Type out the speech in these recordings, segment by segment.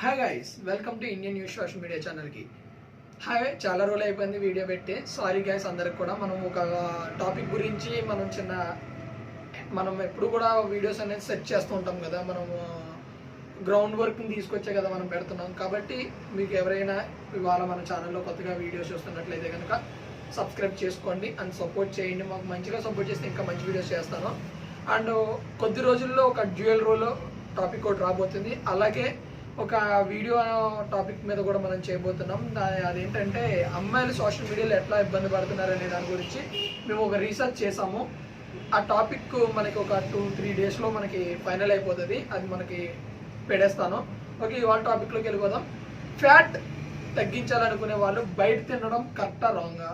Hi guys, welcome to Indian news social media ఛానల్కి. Hi, చాలా రోజులు అయిపోయింది వీడియో పెట్టి. సారీ గైస్ అందరికి కూడా. మనం ఒక టాపిక్ గురించి మనం ఎప్పుడు కూడా వీడియోస్ అనేది సెట్ చేస్తూ ఉంటాం కదా. మనము గ్రౌండ్ వర్క్ని తీసుకొచ్చే కదా మనం పెడుతున్నాం. కాబట్టి మీకు ఎవరైనా ఇవాళ మన ఛానల్లో కొత్తగా వీడియోస్ చూస్తున్నట్లయితే కనుక సబ్స్క్రైబ్ చేసుకోండి అండ్ సపోర్ట్ చేయండి. మాకు మంచిగా సపోర్ట్ చేస్తే ఇంకా మంచి వీడియోస్ చేస్తాను. అండ్ కొద్ది రోజుల్లో ఒక డ్యూయల్ రోల్ టాపిక్ ఒకటి రాబోతుంది. అలాగే ఒక వీడియో టాపిక్ మీద కూడా మనం చేయబోతున్నాం. అదేంటంటే అమ్మాయిలు సోషల్ మీడియాలో ఎట్లా ఇబ్బంది పడుతున్నారు అనే దాని గురించి మేము ఒక రీసెర్చ్ చేసాము. ఆ టాపిక్ మనకి ఒక 2-3 డేస్లో మనకి ఫైనల్ అయిపోతుంది. అది మనకి పెడేస్తాను. ఓకే, ఇవాళ టాపిక్లోకి వెళ్ళిపోదాం. ఫ్యాట్ తగ్గించాలనుకునే వాళ్ళు బయట తినడం కరెక్టా రాంగా?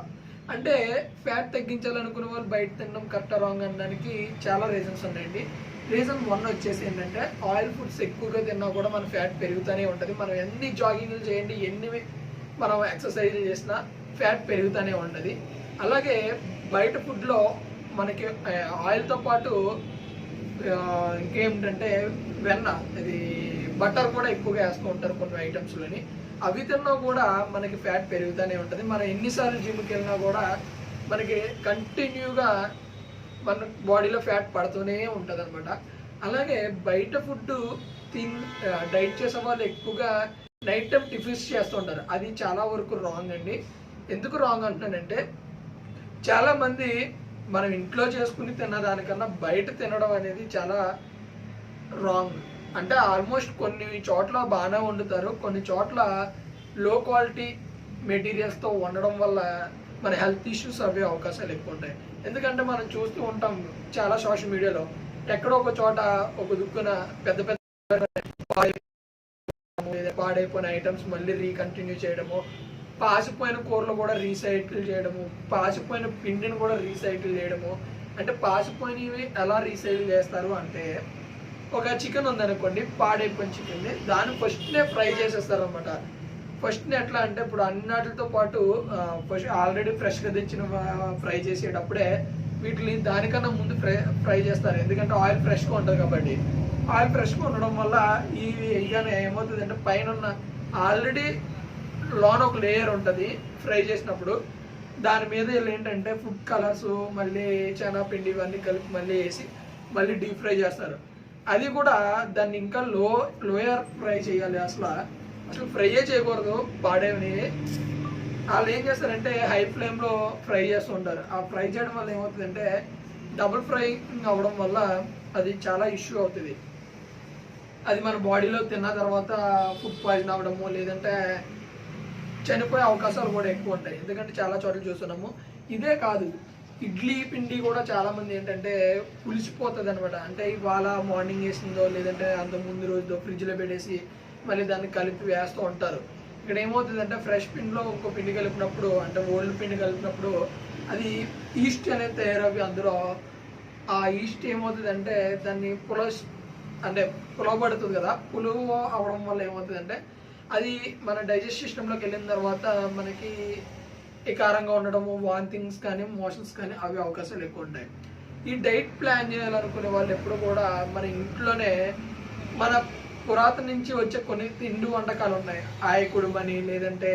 అంటే ఫ్యాట్ తగ్గించాలనుకునే వాళ్ళు బయట తినడం కరెక్టా రాంగ్ అనడానికి చాలా రీజన్స్ ఉన్నాయండి. రీజన్ 1 వచ్చేసి ఏంటంటే ఆయిల్ ఫుడ్స్ ఎక్కువగా తిన్నా కూడా మన ఫ్యాట్ పెరుగుతూనే ఉంటుంది. మనం ఎన్ని జాగింగ్లు చేయండి, ఎన్ని మనం ఎక్సర్సైజ్లు చేసినా ఫ్యాట్ పెరుగుతూనే ఉంటుంది. అలాగే బయట ఫుడ్లో మనకి ఆయిల్తో పాటు ఇంకేమిటంటే వెన్న, ఇది బటర్ కూడా ఎక్కువగా వేస్తూ ఉంటారు కొన్ని ఐటమ్స్లోని. అవి తిన్నా కూడా మనకి ఫ్యాట్ పెరుగుతూనే ఉంటుంది. మనం ఎన్నిసార్లు జిమ్కి వెళ్ళినా కూడా మనకి కంటిన్యూగా మన బాడీలో ఫ్యాట్ పడుతూనే ఉంటుంది అనమాట. అలాగే బయట ఫుడ్ డైట్ చేసే వాళ్ళు ఎక్కువగా నైట్ టైం టిఫిన్స్ చేస్తుంటారు. అది చాలా వరకు రాంగ్ అండి. ఎందుకు రాంగ్ అంటున్నానంటే చాలామంది మనం ఇంట్లో చేసుకుని తిన్నదానికన్నా బయట తినడం అనేది చాలా రాంగ్. అంటే ఆల్మోస్ట్ కొన్ని చోట్ల బాగానే వండుతారు, కొన్ని చోట్ల లో క్వాలిటీ మెటీరియల్స్తో వండడం వల్ల మన హెల్త్ ఇష్యూస్ అవే అవకాశాలు ఎక్కువ ఉంటాయి. ఎందుకంటే మనం చూస్తూ ఉంటాం చాలా సోషల్ మీడియాలో ఎక్కడో ఒక చోట ఒక దుక్కున పెద్ద పెద్ద పాడైపోయిన ఐటమ్స్ మళ్ళీ రీకంటిన్యూ చేయడము, పాసిపోయిన కూరలు కూడా రీసైకిల్ చేయడము, పాసిపోయిన పిండిని కూడా రీసైకిల్ చేయడము. అంటే పాసిపోయినవి ఎలా రీసైకిల్ చేస్తారు అంటే, ఒక చికెన్ ఉందనుకోండి, పాడైపోయిన చికెన్ని దాన్ని ఫస్ట్నే ఫ్రై చేసేస్తారు అనమాట. ఫస్ట్ని ఎట్లా అంటే ఇప్పుడు అన్నిటితో పాటు ఫస్ట్ ఆల్రెడీ ఫ్రెష్గా తెచ్చిన ఫ్రై చేసేటప్పుడే వీటిని దానికన్నా ముందు ఫ్రై చేస్తారు. ఎందుకంటే ఆయిల్ ఫ్రెష్గా ఉంటుంది కాబట్టి. ఆయిల్ ఫ్రెష్గా ఉండడం వల్ల ఇవి ఇగానే ఏమవుతుంది అంటే పైన ఉన్న ఆల్రెడీ లోన్ ఒక లేయర్ ఉంటుంది ఫ్రై చేసినప్పుడు. దాని మీద ఏంటంటే ఫుడ్ కలర్స్, మళ్ళీ శనగపిండి ఇవన్నీ కలిపి మళ్ళీ వేసి మళ్ళీ డీప్ ఫ్రై చేస్తారు. అది కూడా దాన్ని ఇంకా లోయర్ ఫ్రై చేయాలి. అసలు ఫ్రైయే చేయకూడదు పాడేవి. వాళ్ళు ఏం చేస్తారంటే హై ఫ్లేమ్లో ఫ్రై చేస్తూ ఉంటారు. ఆ ఫ్రై చేయడం వల్ల ఏమవుతుందంటే డబుల్ ఫ్రైయింగ్ అవ్వడం వల్ల అది చాలా ఇష్యూ అవుతుంది. అది మన బాడీలో తిన్న తర్వాత ఫుడ్ పాయిజన్ అవ్వడము, లేదంటే చనిపోయే అవకాశాలు కూడా ఎక్కువ ఉంటాయి. ఎందుకంటే చాలా చోట్ల చూస్తున్నాము. ఇదే కాదు, ఇడ్లీ పిండి కూడా చాలామంది ఏంటంటే పులిసిపోతుంది అనమాట. అంటే ఇవాళ మార్నింగ్ వేసిందో లేదంటే అంత ముందు రోజుదో ఫ్రిడ్జ్లో పెట్టేసి మళ్ళీ దాన్ని కలిపి వేస్తూ ఉంటారు. ఇక్కడ ఏమవుతుందంటే ఫ్రెష్ పిండిలో ఇంకో పిండి కలిపినప్పుడు, అంటే ఓల్డ్ పిండి కలిపినప్పుడు అది ఈస్ట్ అనేది తయారవి అందులో ఆ ఈస్ట్ ఏమవుతుందంటే దాన్ని పులవబడుతుంది కదా. పులువు అవడం వల్ల ఏమవుతుందంటే అది మన డైజెస్ట్ సిస్టంలోకి వెళ్ళిన తర్వాత మనకి వికారంగా ఉండడము, వాంతింగ్స్ కానీ మోషన్స్ కానీ అవి అవకాశాలు ఎక్కువ ఉంటాయి. ఈ డైట్ ప్లాన్ చేయాలనుకునే వాళ్ళు ఎప్పుడు కూడా మన ఇంట్లోనే మన పురాతన నుంచి వచ్చే కొన్ని తిండి వంటకాలు ఉన్నాయి. ఆయకుడుమని, లేదంటే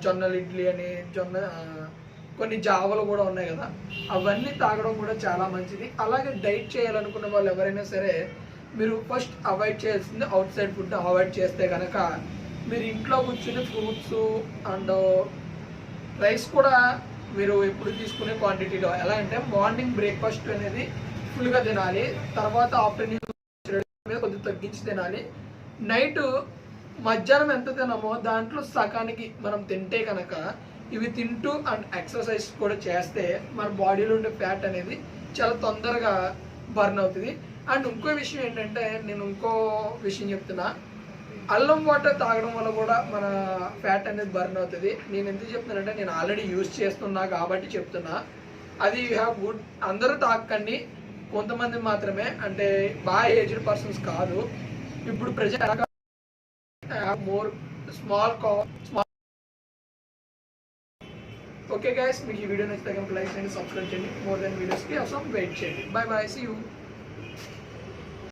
జొన్నలు ఇడ్లీ అని, కొన్ని జావలు కూడా ఉన్నాయి కదా. అవన్నీ తాగడం కూడా చాలా మంచిది. అలాగే డైట్ చేయాలనుకున్న వాళ్ళు ఎవరైనా సరే మీరు ఫస్ట్ అవాయిడ్ చేయాల్సింది అవుట్ సైడ్ ఫుడ్ అవాయిడ్ చేస్తే కనుక మీరు ఇంట్లో కూర్చుని ఫ్రూట్స్ అండ్ రైస్ కూడా మీరు ఎప్పుడు తీసుకునే క్వాంటిటీలో, ఎలా అంటే మార్నింగ్ బ్రేక్ఫాస్ట్ అనేది ఫుల్గా తినాలి, తర్వాత ఆఫ్టర్నూన్ కొద్దిగా తగ్గించి తినాలి. నైట్ మధ్యాహ్నం ఎంత తినామో దాంట్లో సగానికి మనం తింటే కనుక ఇవి తింటూ అండ్ ఎక్సర్సైజ్ కూడా చేస్తే మన బాడీలో ఉండే ఫ్యాట్ అనేది చాలా తొందరగా బర్న్ అవుతుంది. అండ్ ఇంకో విషయం ఏంటంటే, నేను ఇంకో విషయం చెప్తున్నా, అల్లం వాటర్ తాగడం వల్ల కూడా మన ఫ్యాట్ అనేది బర్న్ అవుతుంది. నేను ఎందుకు చెప్తున్నానంటే నేను ఆల్రెడీ యూజ్ చేస్తున్నా కాబట్టి చెప్తున్నా. అది యూ హ్యావ్ గుడ్, అందరూ తాకండి, కొంతమంది మాత్రమే, అంటే బాగా ఏజ్డ్ పర్సన్స్ కాదు. ఇప్పుడు present more small. Okay guys, మీకు ఈ వీడియో నచ్చితే కనుక లైక్ చేయండి, సబ్స్క్రైబ్ చేయండి. మోర్ దెన్ వీడియోస్కి అవసరం వెయిట్ చేయండి. Bye bye, see you.